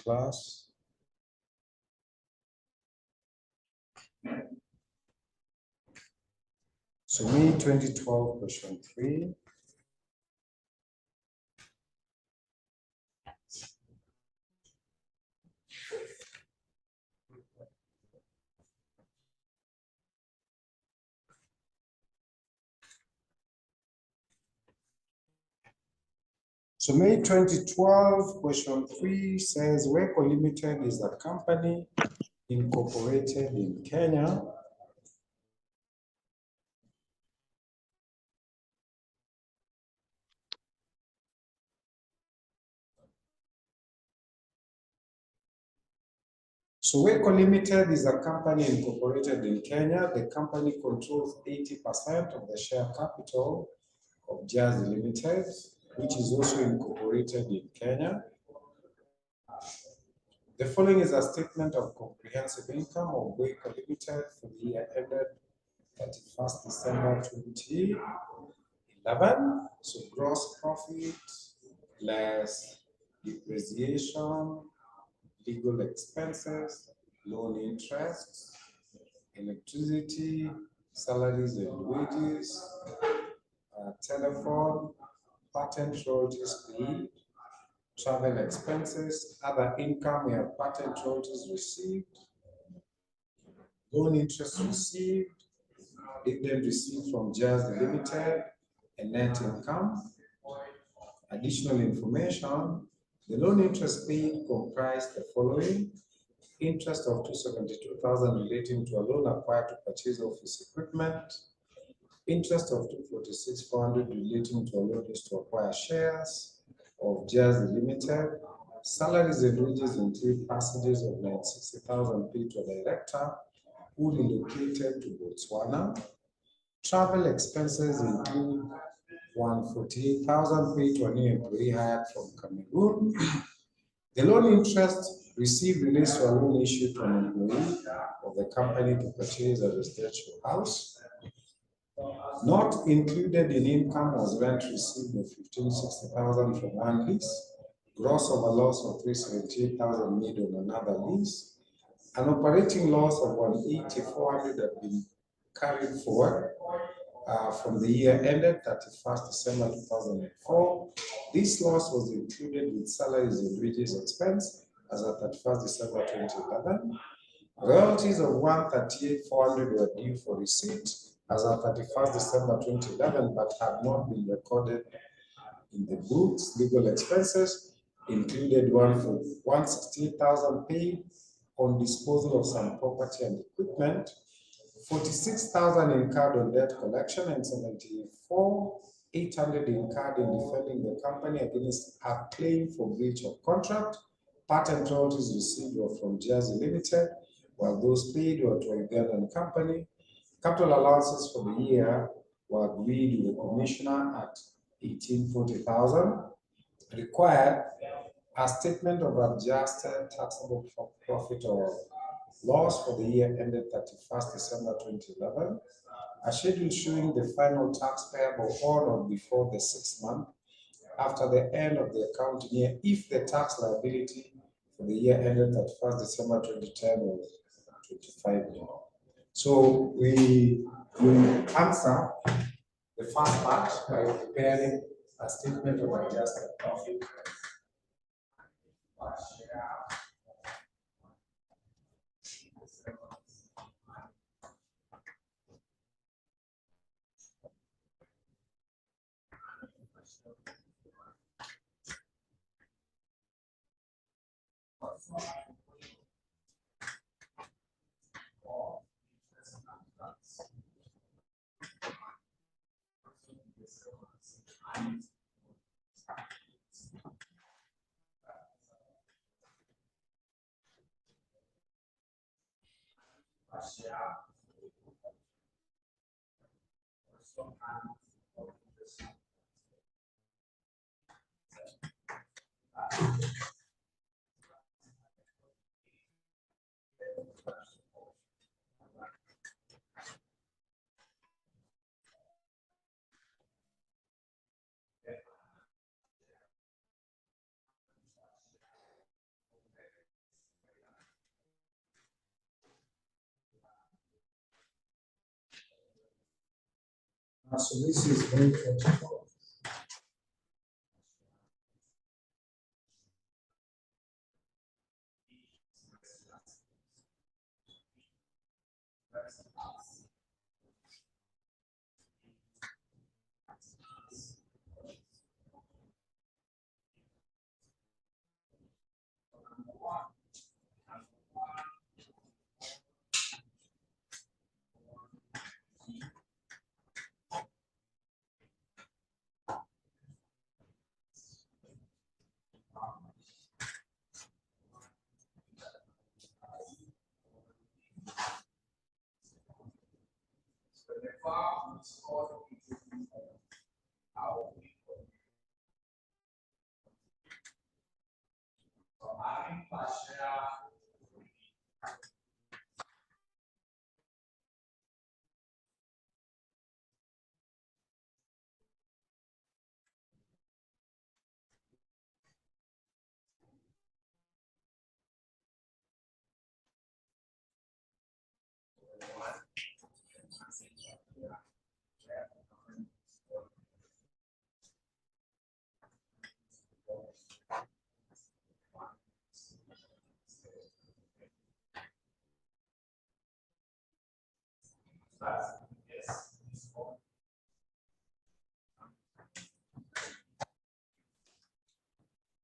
class. So May 2012, question 3. So May 2012, question 3 says, Weco Limited is a company incorporated in Kenya. So Weco Limited is a company incorporated in Kenya. The company controls 80% of the share capital of Jazz Limited, which is also incorporated in Kenya. The following is a statement of comprehensive income of Weco Limited for the year ended 31st December 2011. So gross profit less depreciation, legal expenses, loan interest, electricity, salaries and wages, telephone, patent royalties paid, travel expenses, other income, we have patent royalties received, loan interest received, dividend received from Jazz Limited, and net income. Additional information, the loan interest paid comprised the following: interest of 272,000 relating to a loan acquired to purchase office equipment, interest of 246,400 relating to a loan used to acquire shares of Jazz Limited. Salaries and wages include passages of 960,000 paid to a director who relocated to Botswana. Travel expenses include 148,000 paid to a new employee hired from Cameroon. The loan interest received relates to a loan issued to an employee of the company to purchase a residential house. Not included in income was rent received of 1,560,000 from one lease, gross of a loss of 378,000 made on another lease, an operating loss of 180,400 had been carried forward from the year ended 31st December 2004. This loss was included with salaries and wages expense as at 31st December 2011. Royalties of 138,400 were due for receipt as at 31st December 2011, but had not been recorded in the books. Legal expenses included 168,000 paid on disposal of some property and equipment, 46,000 incurred on debt collection, and 74,800 incurred in defending the company against a claim for breach of contract. Patent royalties received were from Jazz Limited, while those paid were to a Ugandan company. Capital allowances for the year were agreed with the commissioner at 1840,000. Required a statement of adjusted taxable profit or loss for the year ended 31st December 2011. A schedule showing the final tax payable on or before the 6th month after the end of the accounting year, if the tax liability for the year ended 31st December 2010 was 25 million. So we will answer the first part by preparing a statement of adjusted profit. So this is very critical.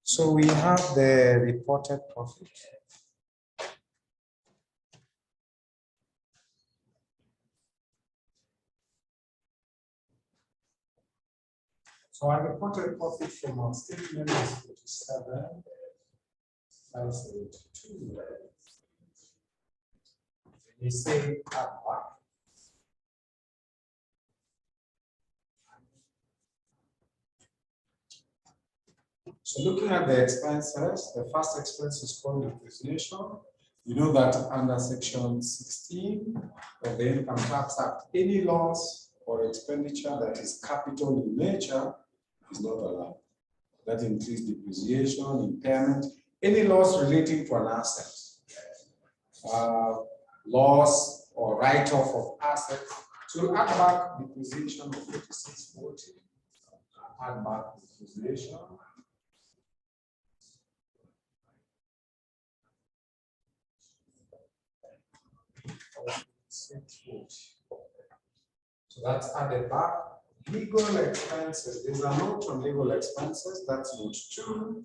So we have the reported profit. So our reported profit from our statement is 47,572. We say add back. So looking at the expenses, the first expense is called depreciation. You know that under section 16 of the Income Tax Act, any loss or expenditure that is capital in nature is not allowed. That includes depreciation, impairment, any loss relating to an asset, loss or write-off of assets. So we'll add back depreciation of 4640, add back depreciation. So that's added back. Legal expenses, there's a note on legal expenses, that's note 2,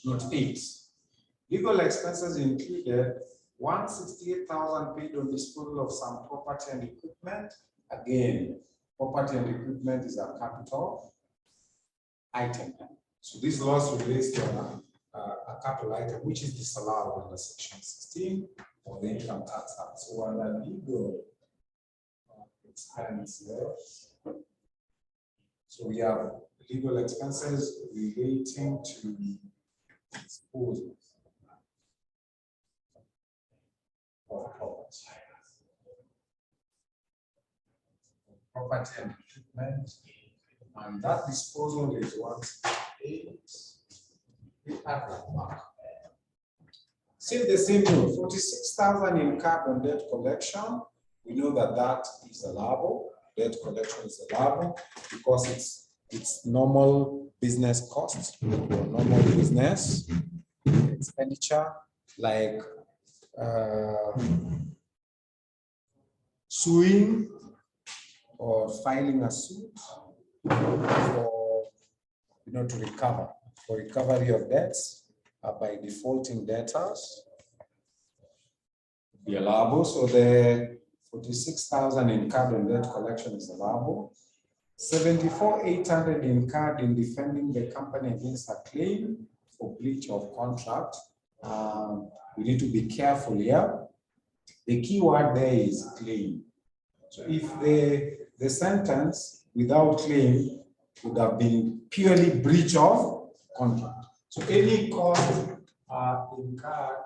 note 8. Legal expenses included 168,000 paid on disposal of some property and equipment. Again, property and equipment is a capital item. So this loss relates to a capital item which is disallowed under section 16 of the Income Tax Act. So under legal expenses there. So we have legal expenses relating to disposal of property and equipment, and that disposal is 168. We add that back. Still the same rule, 46,000 incurred on debt collection. We know that that is allowable. Debt collection is allowable because it's normal business costs, normal business expenditure, like suing or filing a suit for, to recover, for recovery of debts by defaulting debtors, be allowable. So the 46,000 incurred on debt collection is allowable. 74,800 incurred in defending the company against a claim for breach of contract. We need to be careful here. The key word there is claim. So if the sentence without claim would have been purely breach of contract. So any cost incurred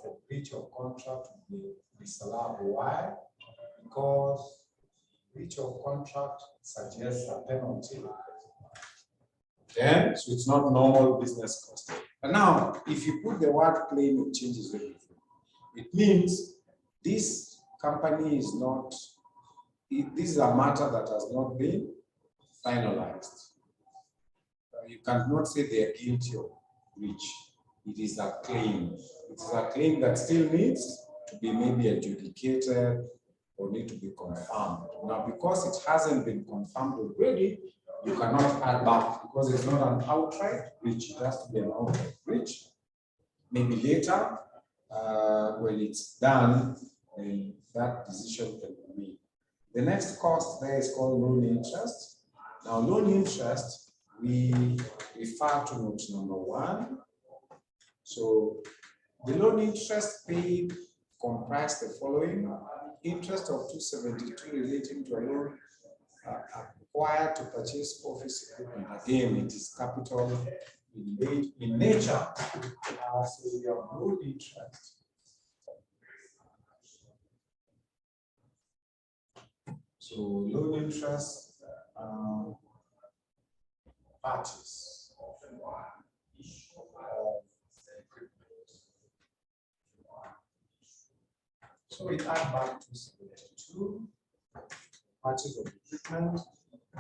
for breach of contract will be disallowed. Why? Because breach of contract suggests a penalty. Okay, so it's not normal business cost. But now, if you put the word claim, it changes everything. It means this company is not this is a matter that has not been finalized. You cannot say they are guilty of breach. It is a claim. It is a claim that still needs to be maybe adjudicated or need to be confirmed. Now, because it hasn't been confirmed already, you cannot add back because it's not an outright breach. It has to be an outright breach. Maybe later, when it's done, then that decision can be made. The next cost there is called loan interest. Now, loan interest, we refer to note number 1. So, the loan interest paid comprise the following: interest of 272 relating to a loan acquired to purchase office equipment. Again, it is capital in nature. So we have loan interest. So loan interest purchase of equipment. So we add back to 72 purchase of equipment,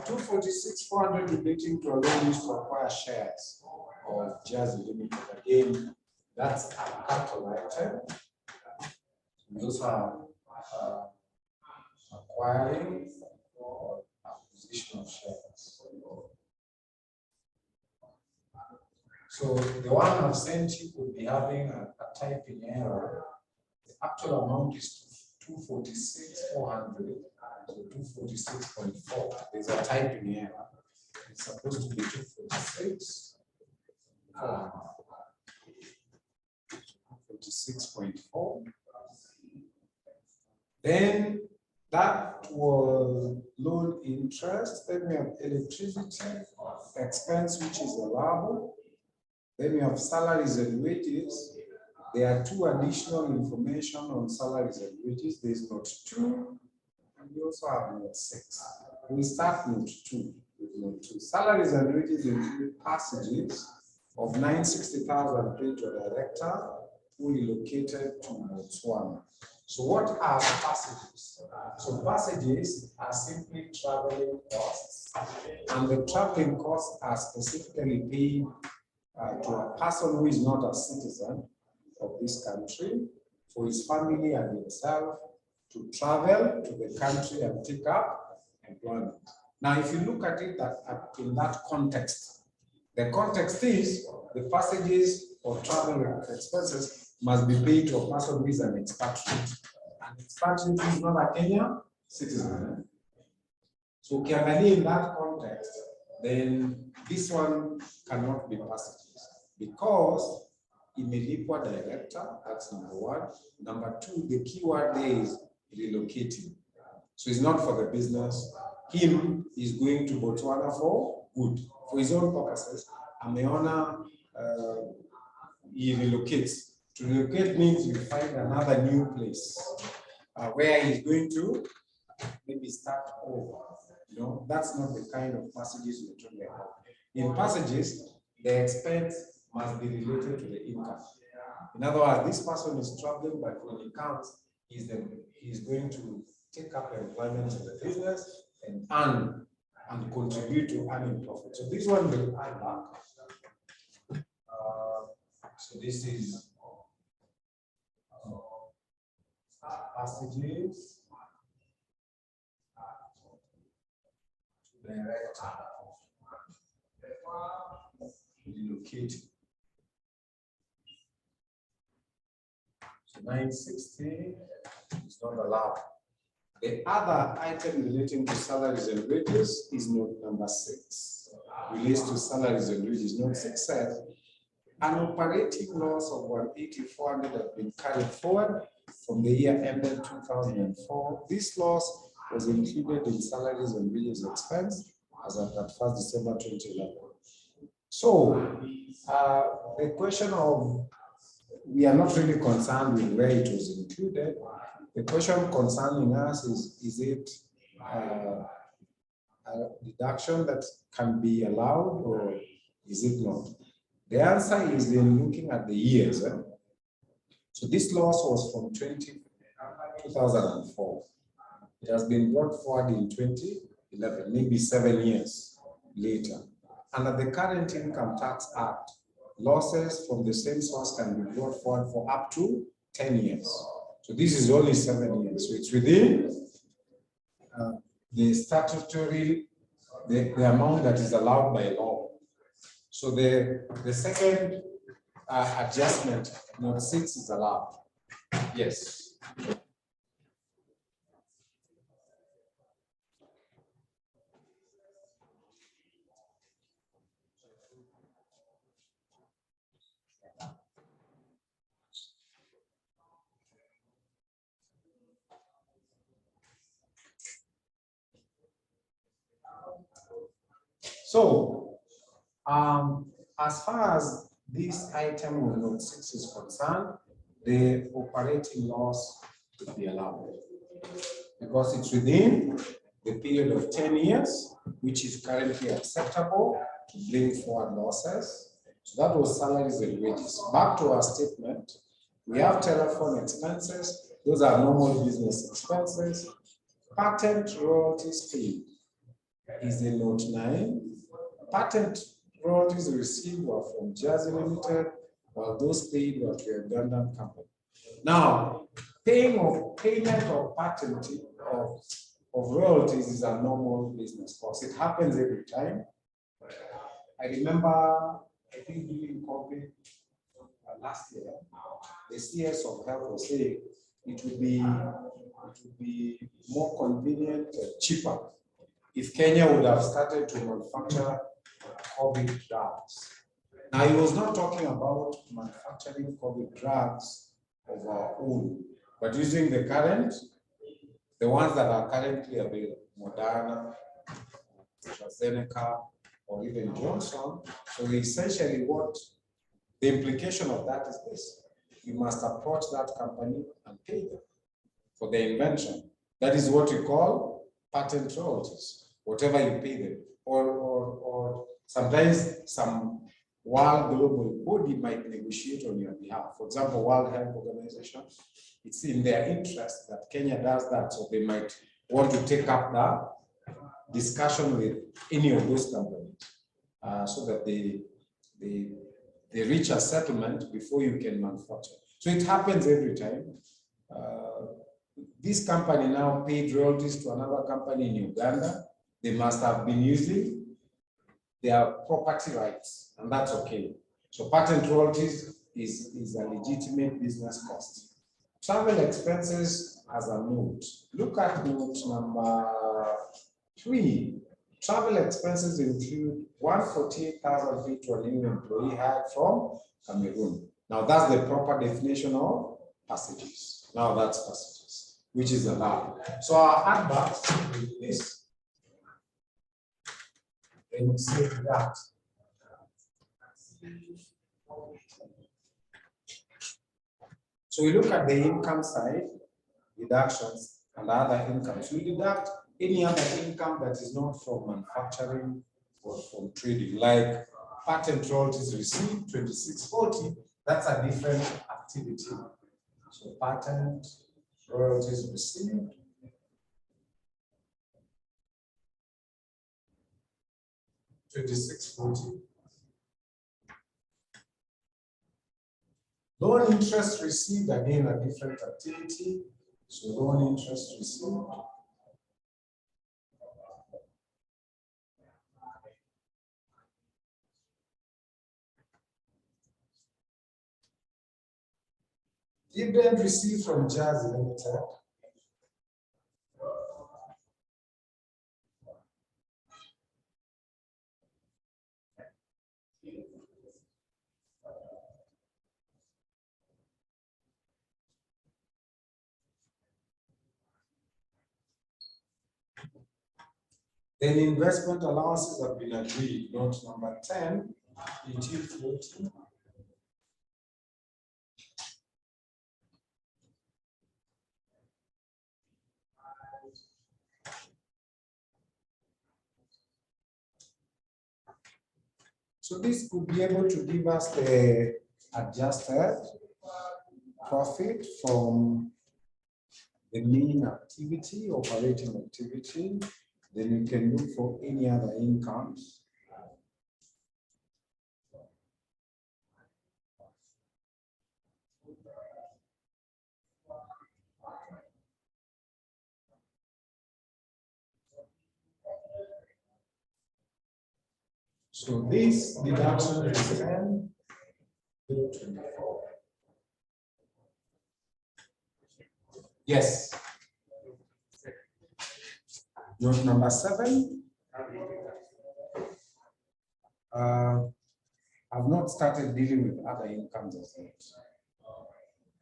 246,400 relating to a loan used to acquire shares of Jersey Limited. Again, that's a capital item. We also have acquiring or acquisition of shares. So the one I've sent you would be having a typing error. The actual amount is 246,400, so 246.4. There's a typing error. It's supposed to be 246.4. Then that was loan interest. Then we have electricity expense, which is allowable. Then we have salaries and wages. There are 2 additional information on salaries and wages. There's note 2, and we also have note 6. We start note 2 with note 2. Salaries and wages include passages of 960,000 paid to a director who relocated to Botswana. So what are passages? So passages are simply traveling costs, and the traveling costs are specifically paid to a person who is not a citizen of this country for his family and himself to travel to the country and take up employment. Now, if you look at it in that context, the context is the passages or travel expenses must be paid to a person who is an expatriate. An expatriate is not a Kenyan citizen. So, in that context, then this one cannot be passages because imelipwa director, that's number 1. Number 2, the keyword there is relocating. So it's not for the business. Him is going to Botswana for good, for his own purposes. Ameona, he relocates. To relocate means you find another new place where he's going to maybe start over. You know, that's not the kind of passages we're talking about. In passages, the expense must be related to the income. In other words, this person is traveling, but when he comes, he's going to take up employment in the business and earn and contribute to earning profit. So this one will add back. So this is passages to director relocating. So 960 is not allowed. The other item relating to salaries and wages is note number 6. Relates to salaries and wages. Note 6 says an operating loss of 180,400 has been carried forward from the year ended 2004. This loss was included in salaries and wages expense as at 1st December 2011. So the question of, we are not really concerned with where it was included. The question concerning us is it a deduction that can be allowed or is it not? The answer is in looking at the years. So this loss was from 2004. It has been brought forward in 2011, maybe 7 years later. Under the current Income Tax Act, losses from the same source can be brought forward for up to 10 years. So this is only 7 years. So it's within the statutory, the amount that is allowed by law. So the second adjustment, note 6, is allowed. Yes. So, as far as this item of note 6 is concerned, the operating loss would be allowed because it's within the period of 10 years, which is currently acceptable to bring forward losses. So that was salaries and wages. Back to our statement, we have telephone expenses. Those are normal business expenses. Patent royalties paid is in note 9. Patent royalties received were from Jersey Limited, while those paid were to a Ugandan company. Now, payment of patent of royalties is a normal business cost. It happens every time. I remember, I think during COVID last year, the CS of Health was saying it would be more convenient and cheaper if Kenya would have started to manufacture COVID drugs. Now, he was not talking about manufacturing COVID drugs of our own, but using the ones that are currently available, Moderna, AstraZeneca, or even Johnson. So essentially what the implication of that is this: you must approach that company and pay them for the invention. That is what we call patent royalties, whatever you pay them. Or sometimes some world global body might negotiate on your behalf. For example, World Health Organization, it's in their interest that Kenya does that, so they might want to take up the discussion with any of those companies so that they reach a settlement before you can manufacture. So it happens every time. This company now paid royalties to another company in Uganda. They must have been using their property rights, and that's okay. So patent royalties is a legitimate business cost. Travel expenses as a note. Look at note number 3. Travel expenses include 148,000 fee to a new employee hired from Cameroon. Now that's the proper definition of passages. Now that's passages, which is allowed. So our add backs with this. Then we say that. So we look at the income side, deductions, and other incomes. We deduct any other income that is not from manufacturing or from trading, like patent royalties received, 2640, that's a different activity. So patent royalties received, $26.40. Loan interest received, again, a different activity. So loan interest received. Dividend received from Jersey Limited. Then investment allowances have been agreed. Note number 10, 1840. So this could be able to give us the adjusted profit from the main activity, operating activity. Then you can look for any other incomes. So this deduction is 10 to 24. Yes. Note number 7. I've not started dealing with other incomes as yet.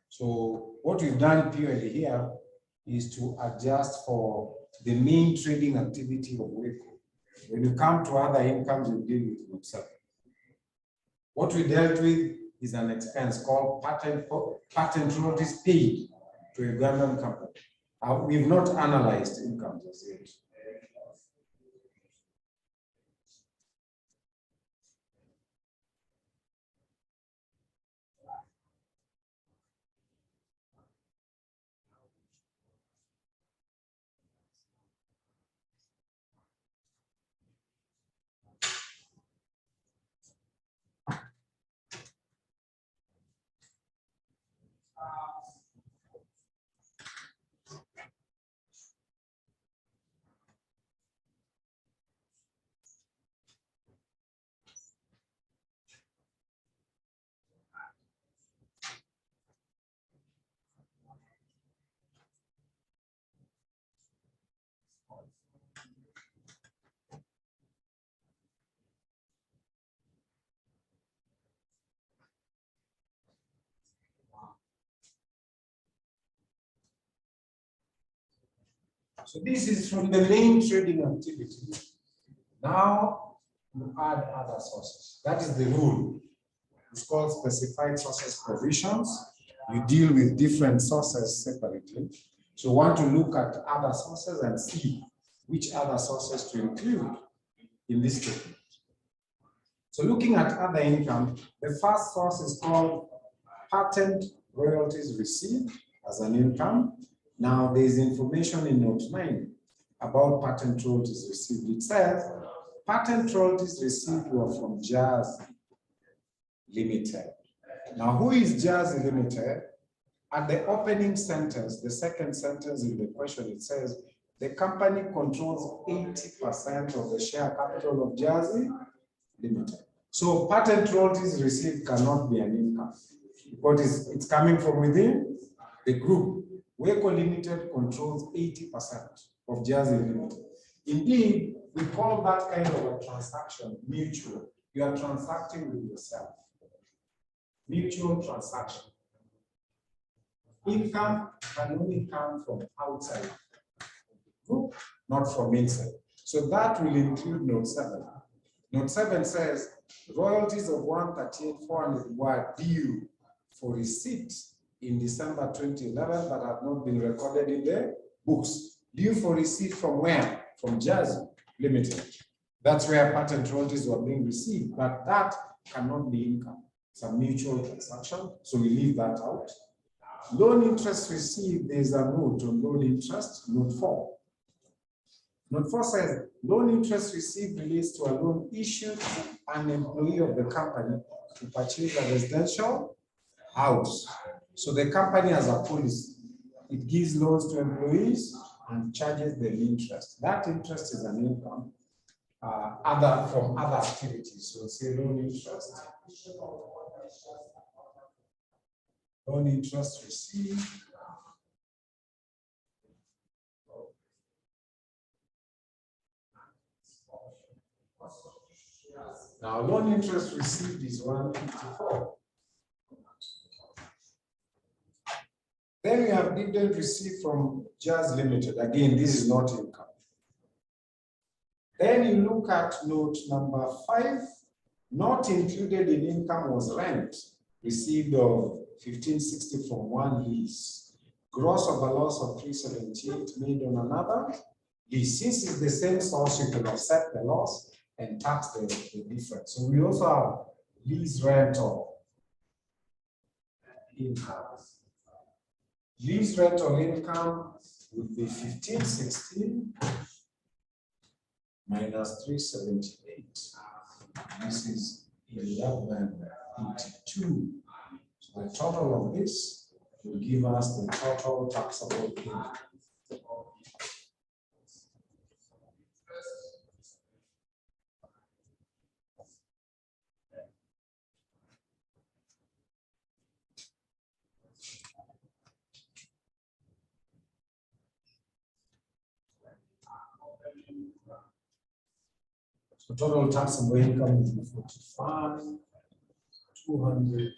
So what we've done purely here is to adjust for the main trading activity of WECO. When you come to other incomes, you deal with Note 7. What we dealt with is an expense called patent royalties paid to a Ugandan company. We've not analyzed incomes as yet. So this is from the main trading activity. Now you add other sources. That is the rule. It's called specified sources provisions. You deal with different sources separately. So you want to look at other sources and see which other sources to include in this statement. So looking at other income, the first source is called patent royalties received as an income. Now there is information in Note 9 about patent royalties received. It says patent royalties received were from Jazz Limited. Now who is Jazz Limited? At the opening sentence, the second sentence in the question, it says the company controls 80% of the share capital of Jazz Limited. So patent royalties received cannot be an income because it's coming from within the group. WECO Limited controls 80% of Jazz Limited. Indeed, we call that kind of a transaction mutual. You are transacting with yourself. Mutual transaction. Income can only come from outside the group, not from inside. So that will include Note 7. Note 7 says royalties of 138,400 were due for receipt in December 2011, but have not been recorded in the books. Due for receipt from where? From Jazz Limited. That's where patent royalties were being received, but that cannot be income. It's a mutual transaction, so we leave that out. Loan interest received, there is a note on loan interest, Note 4. Note 4 says, loan interest received relates to a loan issued to an employee of the company to purchase a residential house. So the company has a policy. It gives loans to employees and charges them interest. That interest is an income from other activities. So say loan interest. Loan interest received. Now, loan interest received is 154. Then we have dividend received from Jazz Limited. Again, this is not income. Then you look at note number 5. Not included in income was rent received of 1560 from one lease. Gross of a loss of 378 made on another lease. Since it's the same source, you can offset the loss and tax the difference. So we also have lease rental income. Lease rental income would be 1516 minus 378. This is 1182. So the total of this will give us the total taxable income. So total taxable income is 45, 200.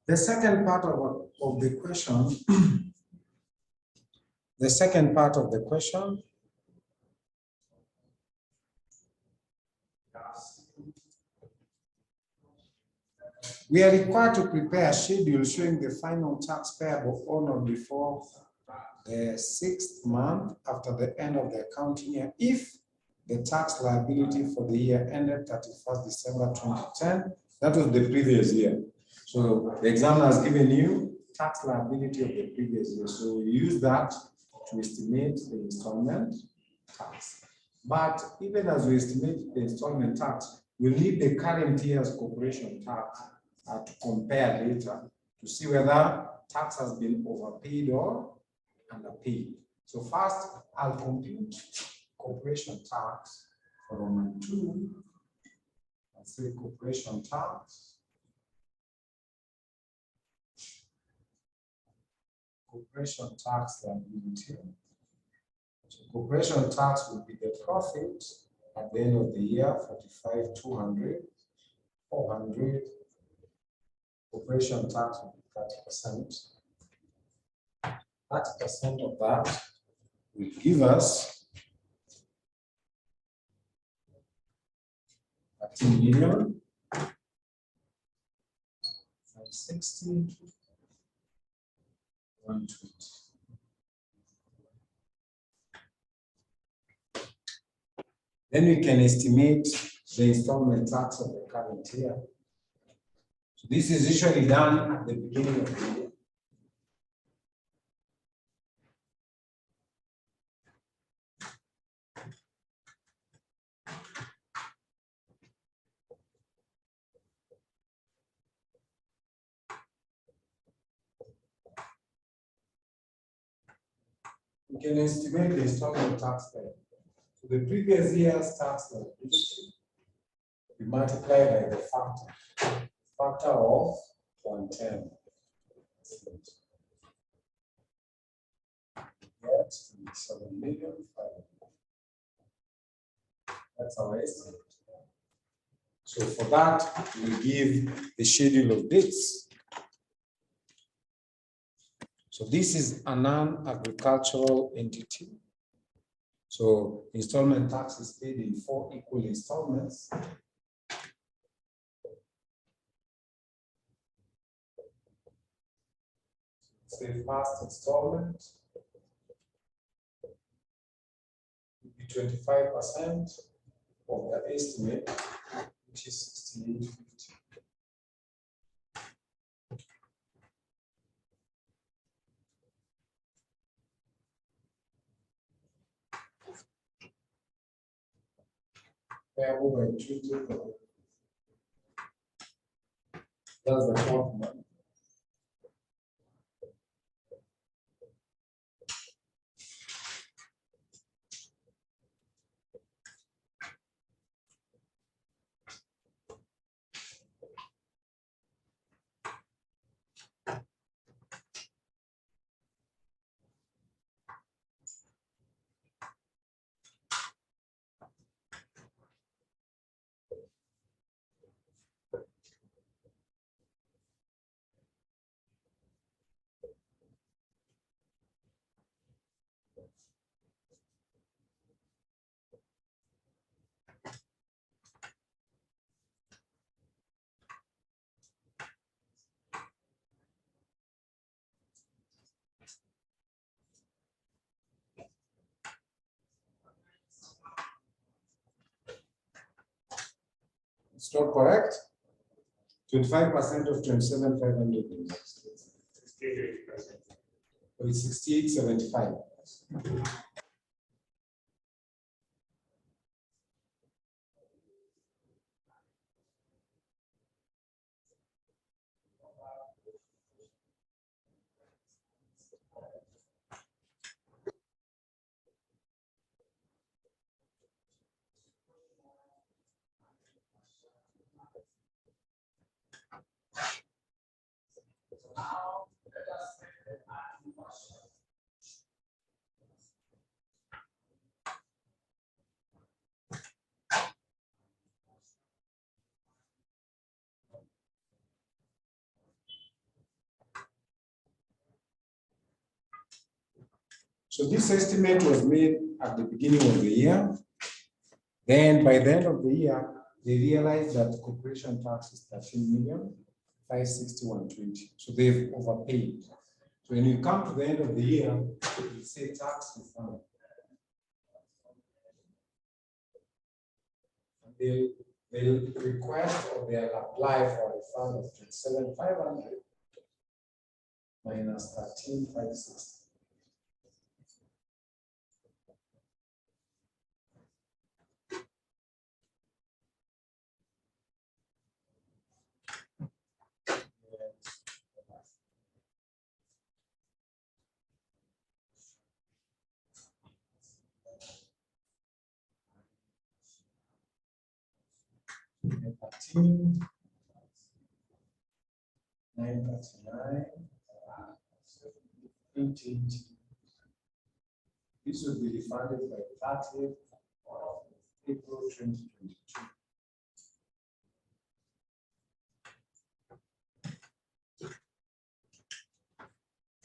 The second part of the question, we are required to prepare a schedule showing the final tax payable on or before the 6th month after the end of the accounting year if the tax liability for the year ended 31st December 2010. That was the previous year. So the examiner has given you tax liability of the previous year. So we use that to estimate the installment tax. But even as we estimate the installment tax, we'll need the current year's corporation tax to compare later to see whether tax has been overpaid or underpaid. So first, I'll compute corporation tax for Roman 2. I'll say corporation tax. Corporation tax liability. So corporation tax will be the profit at the end of the year, 45, 200, 400. Corporation tax will be 30%. 30% of that will give us 13 million, 560, 120. Then we can estimate the installment tax of the current year. So this is usually done at the beginning of the year. We can estimate the installment tax rate. So the previous year's tax liability, we multiply by the factor of 110. Get 7 million. That's our estimate. So for that, we give the schedule of dates. So this is a non-agricultural entity. So installment tax is paid in 4 equal installments. So the first installment will be 25% of the estimate, which is 6850. payable by 20. That's the fourth month. It's not correct. 25% of 27,500 is 68%. Oh, it's 68.75. So this estimate was made at the beginning of the year. Then by the end of the year, they realized that corporation tax is 13,561,20. So they've overpaid. So when you come to the end of the year, you say tax refund. They'll request or they'll apply for a refund of 27,500 minus 13,560. $939, 880. This will be refunded by 30th of April 2022.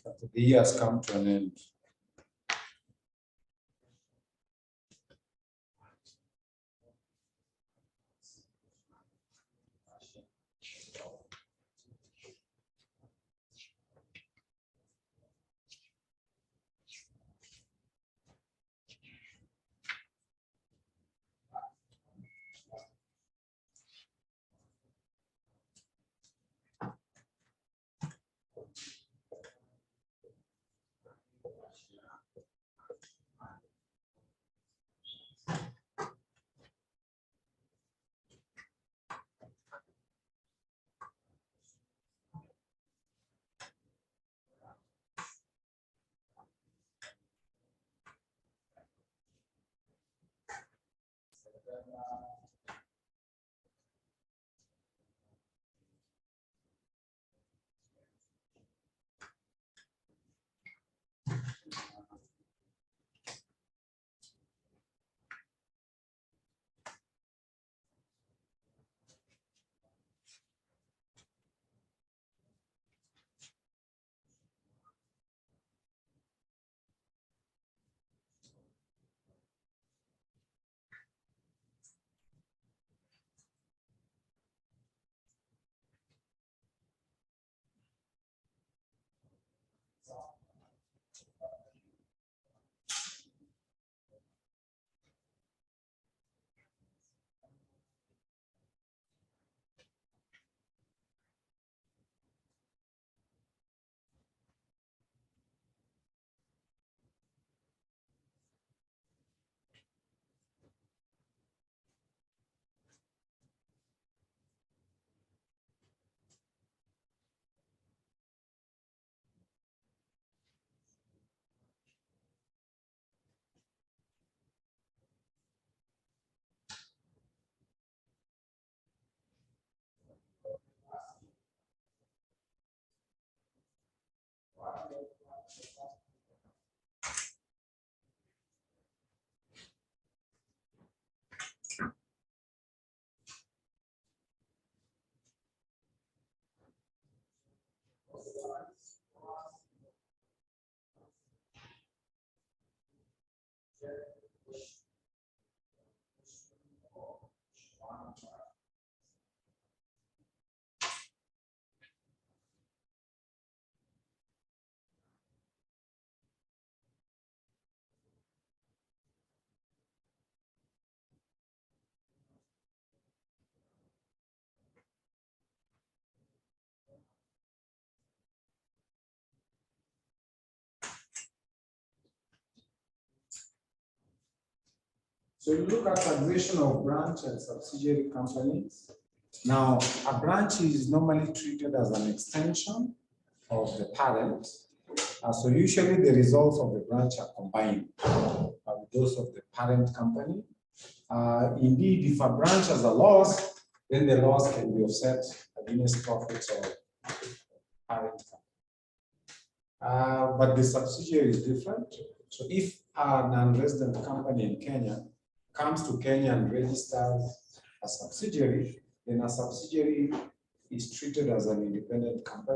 After the year has come to an end. So you look at taxation of branch and subsidiary companies. Now, a branch is normally treated as an extension of the parent. So usually the results of the branch are combined with those of the parent company. Indeed, if a branch has a loss, then the loss can be offset against profits of parent company. But the subsidiary is different. So if a non-resident company in Kenya comes to Kenya and registers a subsidiary, then a subsidiary is treated as an independent company.